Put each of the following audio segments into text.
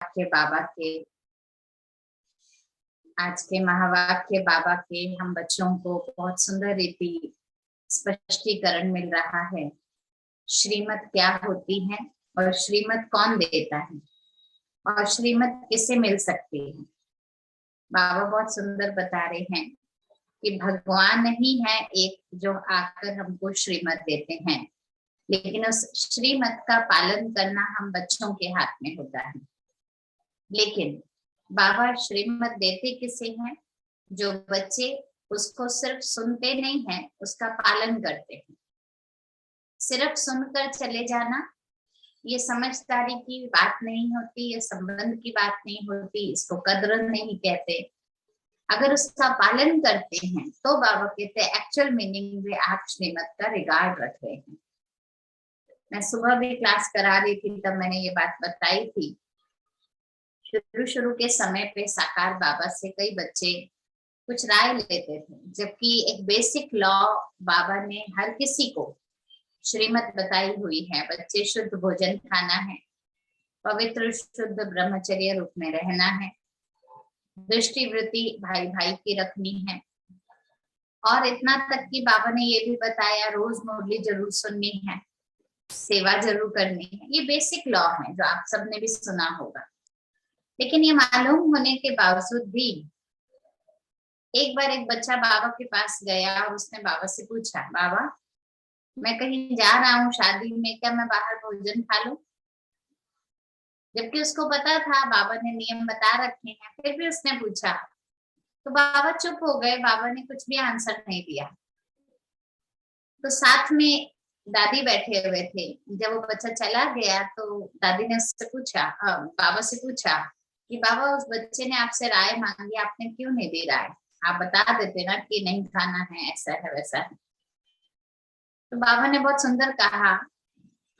महावाक्य बाबा के आज के महावाक्य बाबा के हम बच्चों को बहुत सुंदर रीति स्पष्टीकरण मिल रहा है। श्रीमत क्या होती है और श्रीमत कौन देता है और श्रीमत किसे मिल सकती है। बाबा बहुत सुंदर बता रहे हैं कि भगवान ही है एक जो आकर हमको श्रीमत देते हैं, लेकिन उस श्रीमत का पालन करना हम बच्चों के हाथ में होता है। लेकिन बाबा श्रीमत देते किसे हैं? जो बच्चे उसको सिर्फ सुनते नहीं हैं, उसका पालन करते हैं। सिर्फ सुनकर चले जाना ये समझदारी की बात नहीं होती, ये संबंध की बात नहीं होती, इसको कद्र नहीं कहते। अगर उसका पालन करते हैं तो बाबा कहते हैं एक्चुअल मीनिंग में आप श्रीमत का रिगार्ड रख रहे हैं। मैं सुबह भी क्लास करा रही थी, तब मैंने ये बात बताई थी। शुरू के समय पे साकार बाबा से कई बच्चे कुछ राय लेते थे, जबकि एक बेसिक लॉ बाबा ने हर किसी को श्रीमत बताई हुई है। बच्चे शुद्ध भोजन खाना है, पवित्र शुद्ध ब्रह्मचर्य रूप में रहना है, दृष्टि वृत्ति भाई भाई की रखनी है, और इतना तक कि बाबा ने ये भी बताया रोज मुरली जरूर सुननी है, सेवा जरूर करनी है। ये बेसिक लॉ है जो आप सबने भी सुना होगा। लेकिन ये मालूम होने के बावजूद भी एक बार एक बच्चा बाबा के पास गया और उसने बाबा से पूछा, बाबा मैं कहीं जा रहा हूँ शादी में, क्या मैं बाहर भोजन खा लूं? जबकि उसको पता था बाबा ने नियम बता रखे हैं, फिर भी उसने पूछा। तो बाबा चुप हो गए, बाबा ने कुछ भी आंसर नहीं दिया। तो साथ में दादी बैठे हुए थे। जब वो बच्चा चला गया तो दादी ने उससे पूछा, बाबा से पूछा कि बाबा उस बच्चे ने आपसे राय मांगी, आपने क्यों नहीं दी राय? आप बता देते ना कि नहीं खाना है, ऐसा है वैसा है। तो बाबा ने बहुत सुंदर कहा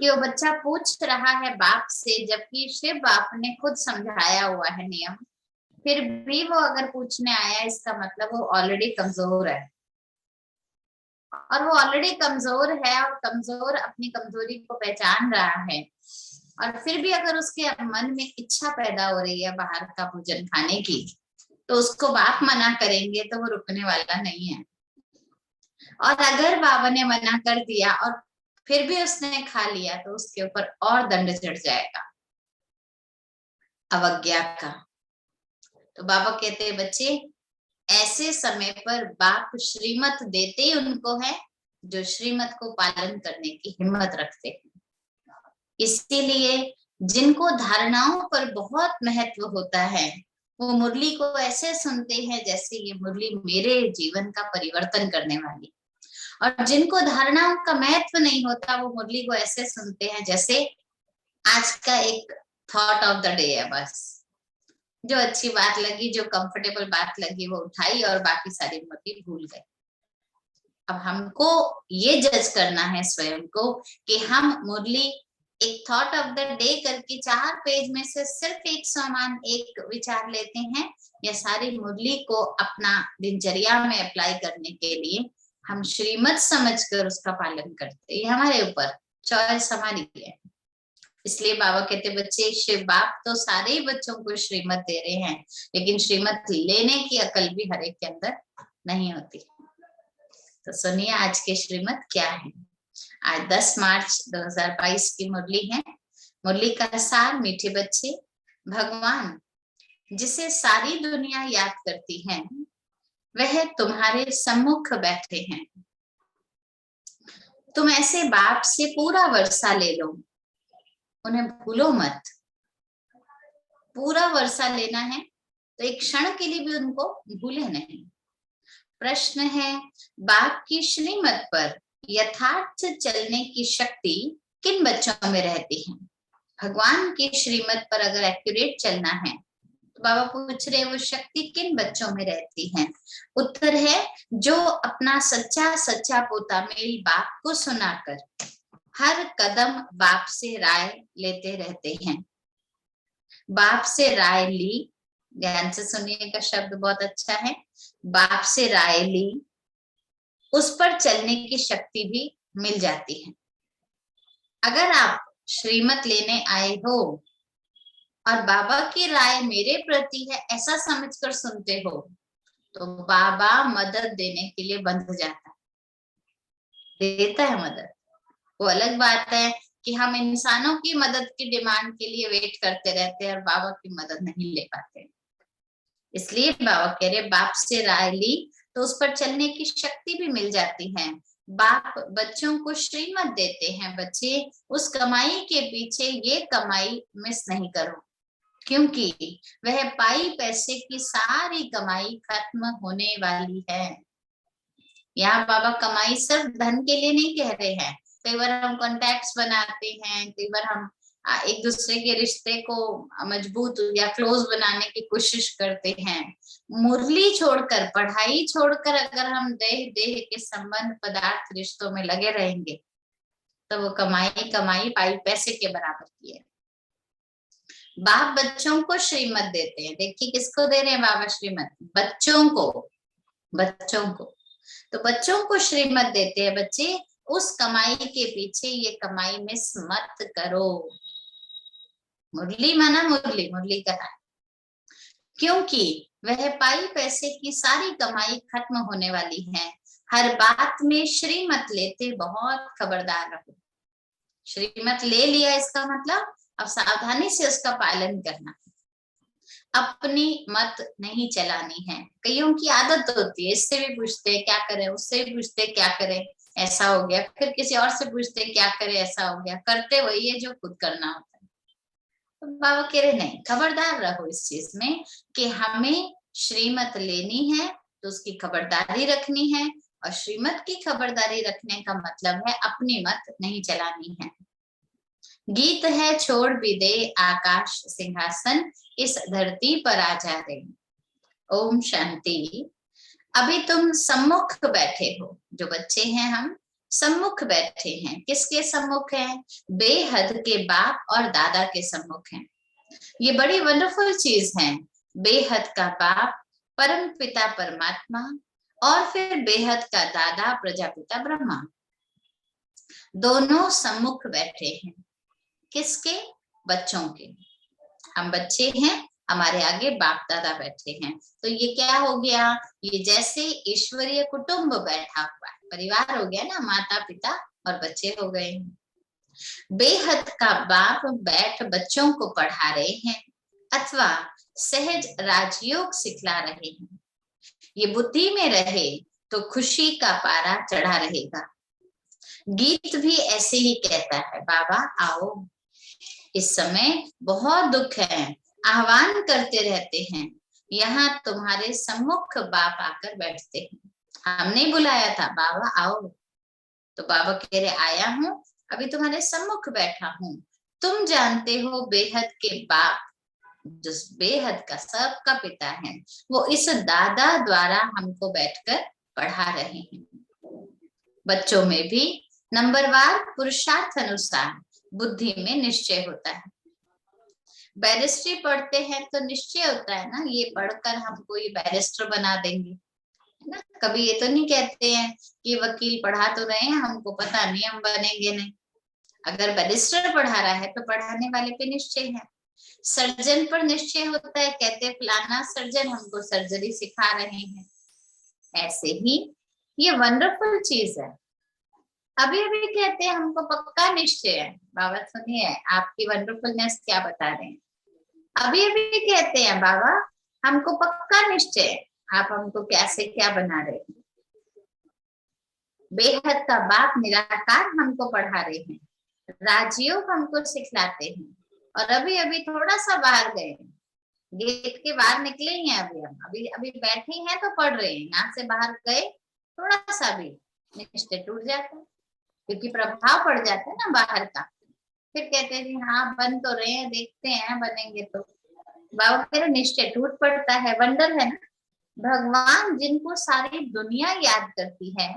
कि वो बच्चा पूछ रहा है बाप से, जबकि शिव बाप ने खुद समझाया हुआ है नियम, फिर भी वो अगर पूछने आया, इसका मतलब वो ऑलरेडी कमजोर है। और वो ऑलरेडी कमजोर है और कमजोर अपनी कमजोरी को पहचान रहा है, और फिर भी अगर उसके मन में इच्छा पैदा हो रही है बाहर का भोजन खाने की, तो उसको बाप मना करेंगे तो वो रुकने वाला नहीं है। और अगर बाबा ने मना कर दिया और फिर भी उसने खा लिया तो उसके ऊपर और दंड चढ़ जाएगा, अवज्ञा का। तो बाबा कहते हैं बच्चे ऐसे समय पर बाप श्रीमत देते ही उनको है जो श्रीमत को पालन करने की हिम्मत रखते हैं। इसीलिए जिनको धारणाओं पर बहुत महत्व होता है वो मुरली को ऐसे सुनते हैं जैसे ये मुरली मेरे जीवन का परिवर्तन करने वाली, और जिनको धारणाओं का महत्व नहीं होता वो मुरली को ऐसे सुनते हैं जैसे आज का एक थॉट ऑफ द डे है, बस जो अच्छी बात लगी, जो कंफर्टेबल बात लगी वो उठाई और बाकी सारी मुरली भूल गए। अब हमको ये जज करना है स्वयं को कि हम मुरली एक थॉट ऑफ द डे करके 4 पेज में से सिर्फ एक समान एक विचार लेते हैं, या सारी मुरली को अपना दिनचर्या में अप्लाई करने के लिए हम श्रीमत समझकर उसका पालन करते हैं। हमारे ऊपर चॉइस हमारी है। इसलिए बाबा कहते बच्चे शिव बाप तो सारे ही बच्चों को श्रीमत दे रहे हैं, लेकिन श्रीमत लेने की अकल भी हर एक के अंदर नहीं होती। तो सुनिए आज के श्रीमत क्या है। आज 10 मार्च 2022 की मुरली है। मुरली का सार, मीठे बच्चे, भगवान जिसे सारी दुनिया याद करती है वह तुम्हारे सम्मुख बैठे हैं। तुम ऐसे बाप से पूरा वर्षा ले लो, उन्हें भूलो मत। पूरा वर्षा लेना है तो एक क्षण के लिए भी उनको भूले नहीं। प्रश्न है बाप की श्रीमत पर यथार्थ चलने की शक्ति किन बच्चों में रहती है? भगवान की श्रीमत पर अगर एक्यूरेट चलना है तो बाबा पूछ रहे वो शक्ति किन बच्चों में रहती है? उत्तर है जो अपना सच्चा सच्चा पोता मेल बाप को सुनाकर हर कदम बाप से राय लेते रहते हैं। बाप से राय ली, ध्यान से सुनिएगा, शब्द बहुत अच्छा है। बाप से राय ली, उस पर चलने की शक्ति भी मिल जाती है। अगर आप श्रीमत लेने आए हो और बाबा की राय मेरे प्रति है ऐसा समझकर सुनते हो, तो बाबा मदद देने के लिए बंध जाता है, देता है मदद। वो अलग बात है कि हम इंसानों की मदद की डिमांड के लिए वेट करते रहते हैं और बाबा की मदद नहीं ले पाते। इसलिए बाबा कह रहे बाप से राय ली तो उस पर चलने की शक्ति भी मिल जाती है। बाप बच्चों को श्रीमत देते हैं, बच्चे उस कमाई के पीछे ये कमाई मिस नहीं करो, क्योंकि वह पाई पैसे की सारी कमाई खत्म होने वाली है। यहाँ बाबा कमाई सिर्फ धन के लिए नहीं कह रहे हैं। कई बार हम कॉन्टैक्ट्स बनाते हैं, कई बार हम एक दूसरे के रिश्ते को मजबूत या क्लोज बनाने की कोशिश करते हैं। मुरली छोड़कर, पढ़ाई छोड़कर अगर हम देह देह के संबंध, पदार्थ, रिश्तों में लगे रहेंगे तो वो कमाई कमाई पाई पैसे के बराबर की है। बाप बच्चों को श्रीमत देते हैं। देखिए किसको दे रहे हैं बाबा श्रीमत? बच्चों को, बच्चों को। तो बच्चों को श्रीमत देते हैं, बच्चे उस कमाई के पीछे ये कमाई मिस मत करो। मुरली माना मुरली, मुरली कहा, क्योंकि वह पाई पैसे की सारी कमाई खत्म होने वाली है। हर बात में श्रीमत लेते बहुत खबरदार रहो। श्रीमत ले लिया इसका मतलब अब सावधानी से उसका पालन करना, अपनी मत नहीं चलानी है। कईयों की आदत होती है, इससे भी पूछते क्या करें, उससे भी पूछते क्या करें, ऐसा हो गया, फिर किसी और से पूछते क्या करें, ऐसा हो गया, करते वही है जो खुद करना होता है। तो बाबा कह रहे नहीं, खबरदार रहो इस चीज में कि हमें श्रीमत लेनी है तो उसकी खबरदारी रखनी है, और श्रीमत की खबरदारी रखने का मतलब है अपनी मत नहीं चलानी है। गीत है छोड़ भी दे आकाश सिंहासन, इस धरती पर आ जा रे। ओम शांति। अभी तुम सम्मुख बैठे हो, जो बच्चे हैं हम सम्मुख बैठे हैं। किसके सम्मुख हैं? बेहद के बाप और दादा के सम्मुख हैं। ये बड़ी वंडरफुल चीज है। बेहद का बाप परम पिता परमात्मा और फिर बेहद का दादा प्रजापिता ब्रह्मा, दोनों सम्मुख बैठे हैं। किसके? बच्चों के। हम बच्चे हैं, हमारे आगे बाप दादा बैठे हैं। तो ये क्या हो गया? ये जैसे ईश्वरीय कुटुंब बैठा हुआ है, परिवार हो गया ना, माता पिता और बच्चे हो गए। बेहद का बाप बैठ बच्चों को पढ़ा रहे हैं अथवा सहज राजयोग सिखला रहे हैं। ये बुद्धि में रहे तो खुशी का पारा चढ़ा रहेगा। गीत भी ऐसे ही कहता है, बाबा आओ, इस समय बहुत दुख है, आह्वान करते रहते हैं। यहाँ तुम्हारे सम्मुख बाप आकर बैठते हैं। हमने बुलाया था, बाबा आओ, तो बाबा कह रहे आया हूँ, अभी तुम्हारे सम्मुख बैठा हूँ। तुम जानते हो बेहद के बाप, जो बेहद का सबका पिता है, वो इस दादा द्वारा हमको बैठकर पढ़ा रहे हैं। बच्चों में भी नंबरवार पुरुषार्थ अनुसार बुद्धि में निश्चय होता है। बैरिस्ट्री पढ़ते हैं तो निश्चय होता है ना, ये पढ़कर हमको ये बैरिस्टर बना देंगे, है ना। कभी ये तो नहीं कहते हैं कि वकील पढ़ा तो रहे हैं, हमको पता नहीं, हम बनेंगे नहीं। अगर बैरिस्टर पढ़ा रहा है तो पढ़ाने वाले पे निश्चय है। सर्जन पर निश्चय होता है, कहते फलाना सर्जन हमको सर्जरी सिखा रहे हैं। ऐसे ही ये वंडरफुल चीज है। अभी अभी कहते हैं हमको पक्का निश्चय है। बाबा सुनिए आपकी वंडरफुलनेस क्या बता रहे हैं। अभी अभी कहते हैं बाबा हमको पक्का निश्चय है, आप हमको कैसे क्या बना रहे हैं। बेहद का बाप निराकार हमको पढ़ा रहे हैं, राजयोग हमको सिखलाते हैं। और अभी अभी थोड़ा सा बाहर गए, गेट के बाहर निकले ही हैं, अभी हम अभी अभी बैठे हैं तो पढ़ रहे हैं। यहाँ से बाहर गए थोड़ा सा भी निश्चय टूट जाता है, क्योंकि प्रभाव पड़ जाता है ना बाहर का। फिर कहते हैं जी हाँ बन तो रहे हैं, देखते हैं बनेंगे तो। बाबा मेरा निश्चय टूट पड़ता है। वंडर है ना, भगवान जिनको सारी दुनिया याद करती है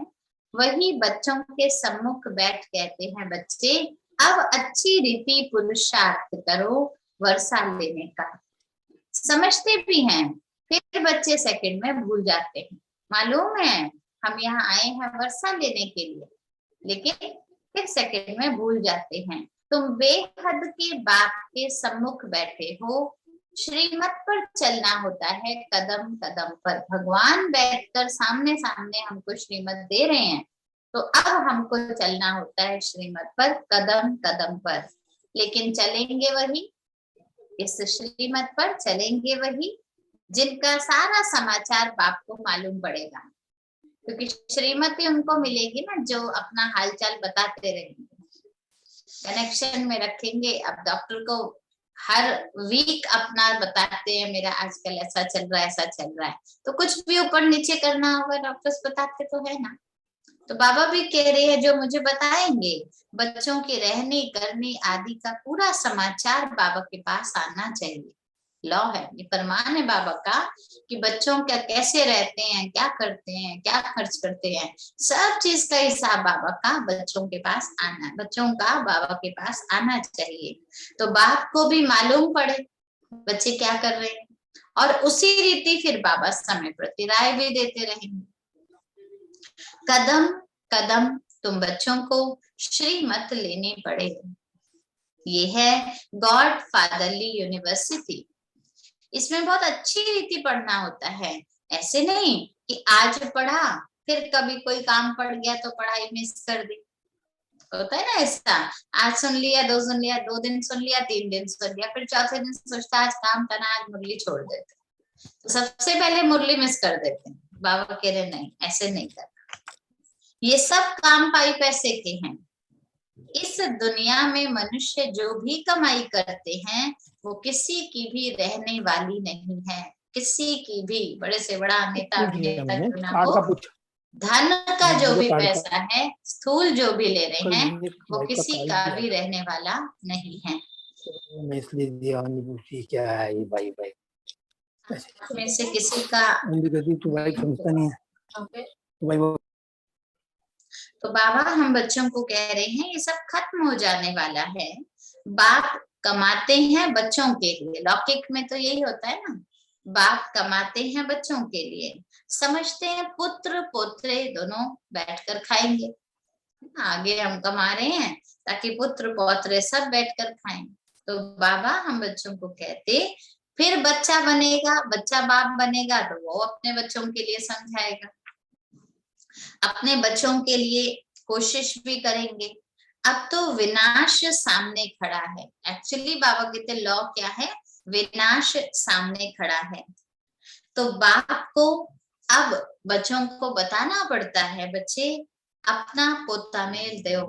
वही बच्चों के सम्मुख बैठ कहते हैं, बच्चे अब अच्छी रीति पुरुषार्थ करो वर्षा लेने का। समझते भी हैं, फिर बच्चे सेकंड में भूल जाते हैं। मालूम है हम यहाँ आए हैं वर्षा लेने के लिए, लेकिन फिर सेकंड में भूल जाते हैं। तुम बेहद के बाप के सम्मुख बैठे हो, श्रीमत पर चलना होता है कदम कदम पर। भगवान बैठकर सामने सामने हमको श्रीमत दे रहे हैं, तो अब हमको चलना होता है श्रीमत पर कदम कदम पर। लेकिन चलेंगे वही, इस श्रीमत पर चलेंगे वही जिनका सारा समाचार बाप को मालूम पड़ेगा, क्योंकि श्रीमती उनको मिलेगी ना जो अपना हालचाल बताते रहेंगे, कनेक्शन में रखेंगे। अब डॉक्टर को हर वीक अपना बताते हैं, मेरा आजकल ऐसा चल रहा है, ऐसा चल रहा है, तो कुछ भी ऊपर नीचे करना होगा, डॉक्टर्स बताते तो है ना। तो बाबा भी कह रहे हैं जो मुझे बताएंगे, बच्चों के रहने करने आदि का पूरा समाचार बाबा के पास आना चाहिए। लॉ है, ये फरमान है बाबा का कि बच्चों क्या कैसे रहते हैं, क्या करते हैं, क्या खर्च करते हैं, सब चीज का हिसाब बाबा का बच्चों के पास आना, बच्चों का बाबा के पास आना चाहिए। तो बाप को भी मालूम पड़े बच्चे क्या कर रहे हैं, और उसी रीति फिर बाबा समय प्रति राय भी देते रहेंगे। कदम कदम तुम बच्चों को श्रीमत लेने पड़ेगा। ये है गॉड फादरली यूनिवर्सिटी। इसमें बहुत अच्छी रीति पढ़ना होता है, ऐसे नहीं कि आज पढ़ा फिर कभी कोई काम पड़ गया तो पढ़ाई मिस कर दी, होता है ना ऐसा। आज सुन लिया, 2 दिन सुन लिया, 3 दिन सुन लिया, फिर चौथे दिन सोचता आज काम था ना, आज मुरली छोड़ देते, तो सबसे पहले मुरली मिस कर देते हैं। बाबा कह रहे नहीं, ऐसे नहीं करना, ये सब काम पाई पैसे के हैं। इस दुनिया में मनुष्य जो भी कमाई करते हैं वो किसी की भी रहने वाली नहीं है, किसी की भी, बड़े से बड़ा नेता अभिनेता क्यों ना हो, धन का जो भी पैसा है, स्थूल जो भी ले रहे हैं, वो किसी का भी रहने वाला नहीं है। मैं इसलिए ध्यान पूछी क्या है ये भाई में से किसी का तो भाई समझता नहीं है तो भाई वो, तो बाबा हम बच्चों को कह रहे हैं ये सब खत्म हो जाने वाला है। बाप कमाते हैं बच्चों के लिए, लौकिक में तो यही होता है ना, बाप कमाते हैं बच्चों के लिए, समझते हैं पुत्र पोत्रे दोनों बैठकर खाएंगे, आगे हम कमा रहे हैं ताकि पुत्र पौत्रे सब बैठकर खाएं। तो बाबा हम बच्चों को कहते फिर बच्चा बनेगा, बच्चा बाप बनेगा तो वो अपने बच्चों के लिए समझाएगा, अपने बच्चों के लिए कोशिश भी करेंगे। अब तो विनाश सामने खड़ा है, एक्चुअली बाबा कहते लॉ क्या है, विनाश सामने खड़ा है। तो बाप को अब बच्चों को बताना पड़ता है, बच्चे अपना पोता मेल दो।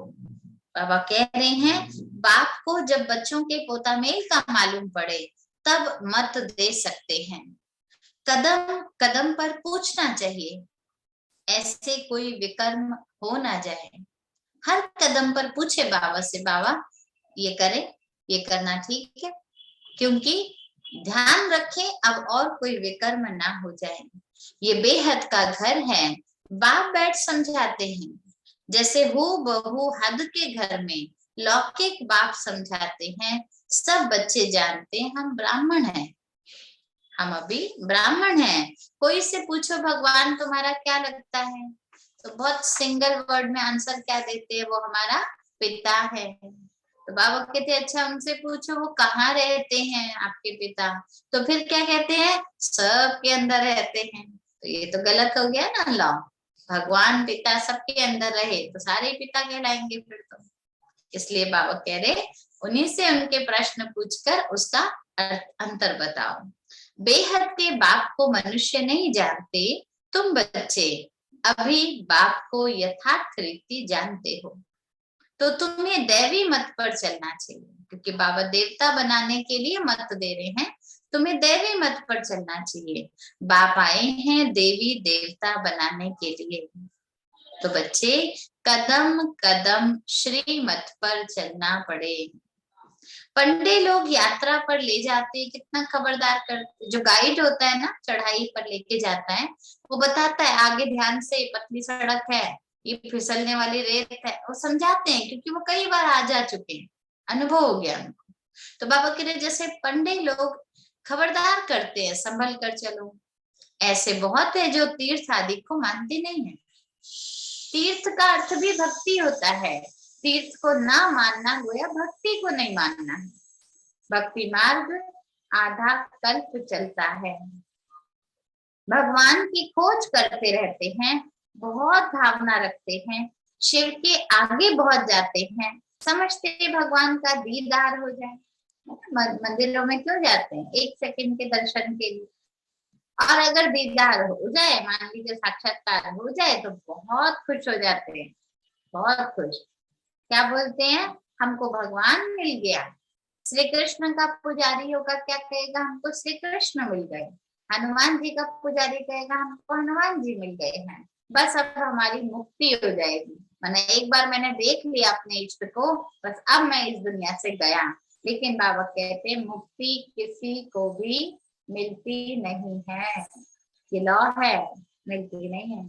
बाबा कह रहे हैं बाप को जब बच्चों के पोता मेल का मालूम पड़े तब मत दे सकते हैं, कदम कदम पर पूछना चाहिए, ऐसे कोई विकर्म हो ना जाए। हर कदम पर पूछे बाबा से, बाबा ये करे, ये करना ठीक है, क्योंकि ध्यान रखे अब और कोई विकर्म ना हो जाए। ये बेहद का घर है, बाप बैठ समझाते हैं, जैसे हु बहू हद के घर में लौकिक बाप समझाते हैं। सब बच्चे जानते हैं हम ब्राह्मण हैं, हम अभी ब्राह्मण हैं। कोई से पूछो भगवान तुम्हारा क्या लगता है, तो बहुत सिंगल वर्ड में आंसर क्या देते हैं, वो हमारा पिता है। तो बाबा कहते अच्छा उनसे पूछो वो कहाँ रहते हैं आपके पिता, तो फिर क्या कहते हैं सबके अंदर रहते हैं। तो ये तो गलत हो गया ना लॉ, भगवान पिता सबके अंदर रहे तो सारे पिता कहलाएंगे फिर तो। इसलिए बाबा कह रहे उन्हीं से उनके प्रश्न पूछकर उसका अंतर बताओ। बेहद के बाप को मनुष्य नहीं जानते, तुम बच्चे अभी बाप को यथार्थ रीति जानते हो, तो तुम्हें दैवी मत पर चलना चाहिए, क्योंकि बाबा देवता बनाने के लिए मत दे रहे हैं, तुम्हें दैवी मत पर चलना चाहिए। बाप आए हैं देवी देवता बनाने के लिए, तो बच्चे कदम कदम श्री मत पर चलना पड़े। पंडे लोग यात्रा पर ले जाते, कितना खबरदार करते, जो गाइड होता है ना चढ़ाई पर लेके जाता है, वो बताता है आगे ध्यान से, पतली सड़क है, ये फिसलने वाली रेत है, वो समझाते हैं क्योंकि वो कई बार आ जा चुके हैं, अनुभव हो गया उनको। तो बाबा कह रहे जैसे पंडे लोग खबरदार करते हैं संभल कर चलो, ऐसे बहुत है जो तीर्थ आदि को मानते नहीं है। तीर्थ का अर्थ भी भक्ति होता है, तीर्थ को ना मानना गोया भक्ति को नहीं मानना है। भक्ति मार्ग आधा कल्प चलता है, भगवान की खोज करते रहते हैं, बहुत भावना रखते हैं, शिव के आगे बहुत जाते हैं, समझते भगवान का दीदार हो जाए। मंदिरों में क्यों जाते हैं? 1 सेकंड के दर्शन के लिए। और अगर दीदार हो जाए, मान लीजिए साक्षात्कार हो जाए, तो बहुत खुश हो जाते हैं, बहुत खुश। क्या बोलते हैं? हमको भगवान मिल गया। श्री कृष्ण का पुजारी होगा, क्या कहेगा? हमको श्री कृष्ण मिल गए। हनुमान जी का पुजारी कहेगा हमको हनुमान जी मिल गए हैं, बस अब हमारी मुक्ति हो जाएगी। मैंने एक बार मैंने देख लिया अपने इष्ट को, बस अब मैं इस दुनिया से गया। लेकिन बाबा कहते मुक्ति किसी को भी मिलती नहीं है, ये लॉ है, मिलती नहीं है।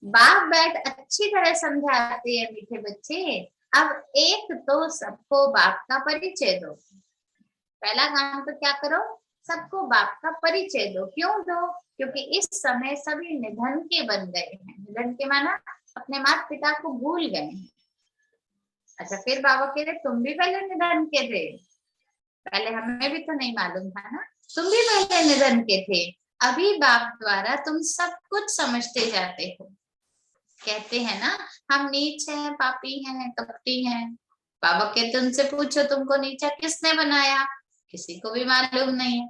बाप बैठ अच्छी तरह समझाते हैं, मीठे बच्चे अब एक तो सबको बाप का परिचय दो। पहला काम तो क्या करो? सबको बाप का परिचय दो। क्यों दो? क्योंकि इस समय सभी निधन के बन गए हैं। निधन के माना अपने माता पिता को भूल गए हैं। अच्छा, फिर बाबा कह रहे तुम भी पहले निधन के थे, पहले हमें भी तो नहीं मालूम था ना, तुम भी पहले निधन के थे। अभी बाप द्वारा तुम सब कुछ समझते जाते हो। कहते हैं ना हम नीच हैं, पापी हैं, कपटी हैं। बाबा कहते उनसे पूछो तुमको नीचा किसने बनाया? किसी को भी मालूम नहीं है।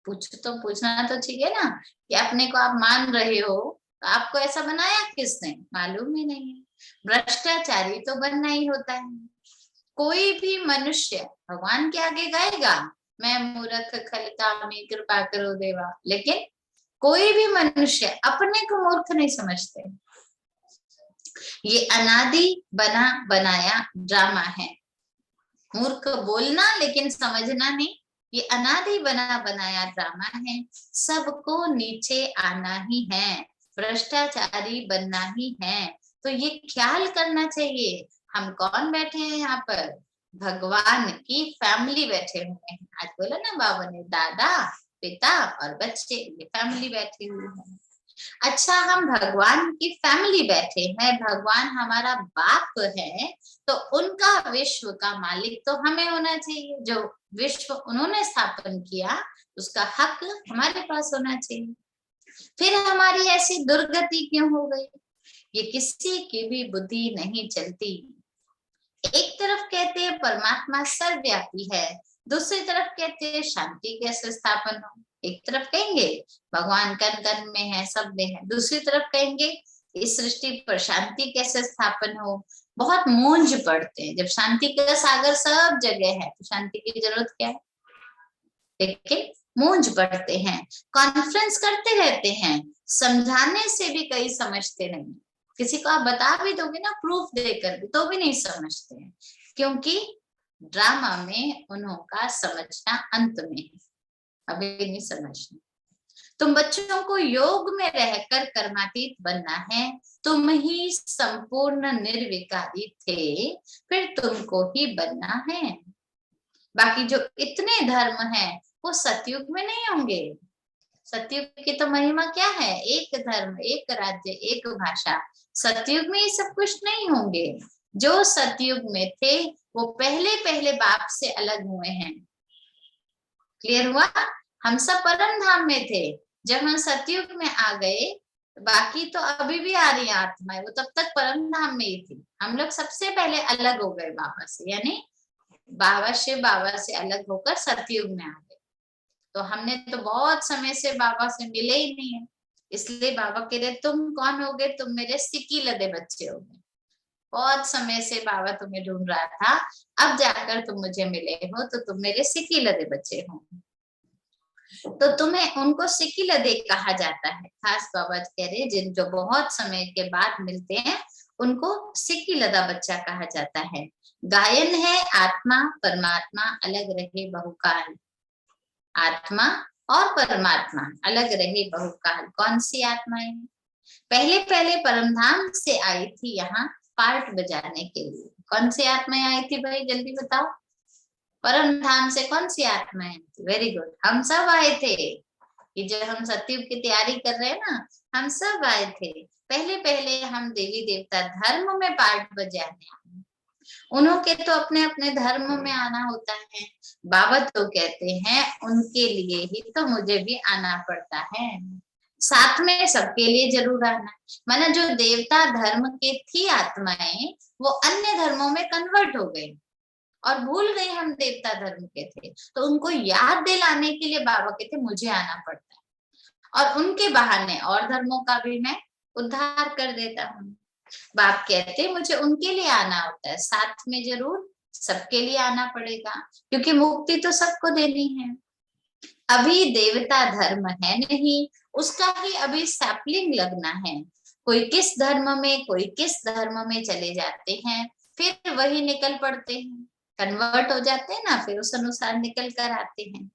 पूछो तो पूछना तो चाहिए ना कि अपने को आप मान रहे हो, तो आपको ऐसा बनाया किसने? मालूम ही नहीं है। भ्रष्टाचारी तो बनना ही होता है। कोई भी मनुष्य भगवान के आगे गाएगा मैं मूर्ख खलकामी कृपा करो देवा, लेकिन कोई भी मनुष्य अपने को मूर्ख नहीं समझते। ये अनादि बना बनाया ड्रामा है। मूर्ख बोलना लेकिन समझना नहीं, ये अनादि बना बनाया ड्रामा है। सबको नीचे आना ही है, भ्रष्टाचारी बनना ही है। तो ये ख्याल करना चाहिए हम कौन बैठे हैं यहाँ पर? भगवान की फैमिली बैठे हुए हैं। आज बोला ना बाबा ने, दादा पिता और बच्चे, ये फैमिली बैठी हुई है। अच्छा, हम भगवान की फैमिली बैठे हैं, भगवान हमारा बाप है, तो उनका विश्व का मालिक तो हमें होना चाहिए। जो विश्व उन्होंने स्थापन किया उसका हक हमारे पास होना चाहिए। फिर हमारी ऐसी दुर्गति क्यों हो गई? ये किसी की भी बुद्धि नहीं चलती। एक तरफ कहते हैं परमात्मा सर्वव्यापी है, दूसरी तरफ कहते हैं शांति कैसे स्थापन हो। एक तरफ कहेंगे भगवान कण कण में है, सब में है, दूसरी तरफ कहेंगे इस सृष्टि पर शांति कैसे स्थापन हो। बहुत मूंझ पड़ते हैं। जब शांति का सागर सब जगह है तो शांति की जरूरत क्या है? लेकिन मूंझ पड़ते हैं, कॉन्फ्रेंस करते रहते हैं, समझाने से भी कई समझते नहीं। किसी को आप बता भी दोगे ना प्रूफ देकर भी, तो भी नहीं समझते हैं, क्योंकि ड्रामा में उनका समझना अंत में है, अभी नहीं समझना। तुम बच्चों को योग में रहकर कर्मातीत बनना है। तुम ही संपूर्ण निर्विकारी थे, फिर तुमको ही बनना है। बाकी जो इतने धर्म हैं वो सतयुग में नहीं होंगे। सतयुग की तो महिमा क्या है? एक धर्म, एक राज्य, एक भाषा। सतयुग में ये सब कुछ नहीं होंगे। जो सतयुग में थे वो पहले पहले बाप से अलग हुए हैं। क्लियर हुआ? हम सब परम धाम में थे, जब हम सतयुग में आ गए, बाकी तो अभी भी आ रही है आत्माएं, वो तब तक परम धाम में ही थी। हम लोग सबसे पहले अलग हो गए बाबा से, यानी बाबा से अलग होकर सतयुग में आ गए। तो हमने तो बहुत समय से बाबा से मिले ही नहीं है, इसलिए बाबा कह रहे तुम कौन हो गए? तुम मेरे सिक्की लदे बच्चे हो गए। बहुत समय से बाबा तुम्हें ढूंढ रहा था, अब जाकर तुम मुझे मिले हो, तो तुम मेरे सिक्की लदे बच्चे हो। तो तुम्हें उनको सिक्की लदे कहा जाता है। खास बाबा कह रहे जिन जो बहुत समय के बाद मिलते हैं उनको सिक्की लदा बच्चा कहा जाता है। गायन है आत्मा परमात्मा अलग रहे बहुकाल। आत्मा और परमात्मा अलग रहे बहुकाल। कौन सी आत्माएं? पहले पहले परमधाम से आई थी यहाँ पार्ट बजाने के लिए। कौन सी आत्माएं आई थी भाई, जल्दी बताओ? परम धाम से कौन सी आत्माएं? वेरी गुड, हम सब आए थे। ये जो हम सतयुग की तैयारी कर रहे हैं ना, हम सब आए थे। पहले पहले हम देवी देवता धर्म में पार्ट बजाने आए। उन्हों के तो अपने अपने धर्म में आना होता है। बाबा तो कहते हैं उनके लिए ही तो मुझे भी आना पड़ता है, साथ में सबके लिए जरूर आना। माना जो देवता धर्म के थी आत्माएं, वो अन्य धर्मों में कन्वर्ट हो गई और भूल गए हम देवता धर्म के थे, तो उनको याद दिलाने के लिए बाबा कहते मुझे आना पड़ता है, और उनके बहाने और धर्मों का भी मैं उद्धार कर देता हूँ। बाप कहते मुझे उनके लिए आना होता है, साथ में जरूर सबके लिए आना पड़ेगा, क्योंकि मुक्ति तो सबको देनी है। अभी देवता धर्म है नहीं, उसका ही अभी सैपलिंग लगना है। कोई किस धर्म में, कोई किस धर्म में चले जाते हैं, फिर वही निकल पड़ते हैं, कन्वर्ट हो जाते हैं ना, फिर उस अनुसार निकल कर आते हैं।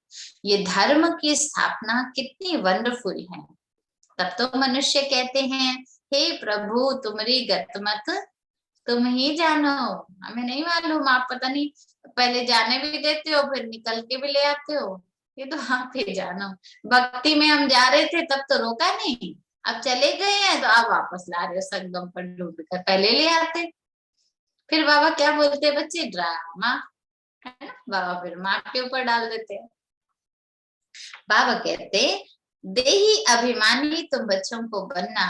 ये धर्म की स्थापना कितनी वंडरफुल है। तब तो मनुष्य कहते हैं हे प्रभु तुम्हारी गतमत तुम ही जानो, हमें नहीं मालूम, आप पता नहीं पहले जाने भी देते हो फिर निकल के भी ले आते हो, ये तो आप ही जानो। भक्ति में हम जा रहे थे तब तो रोका नहीं, अब चले गए हैं तो आप वापस ला रहे हो संगम पर डूब कर, पहले ले आते। फिर बाबा क्या बोलते बच्चे, ड्रामा है ना, बाबा फिर माँ के ऊपर डाल देते हैं। बाबा कहते देही अभिमानी तुम बच्चों को बनना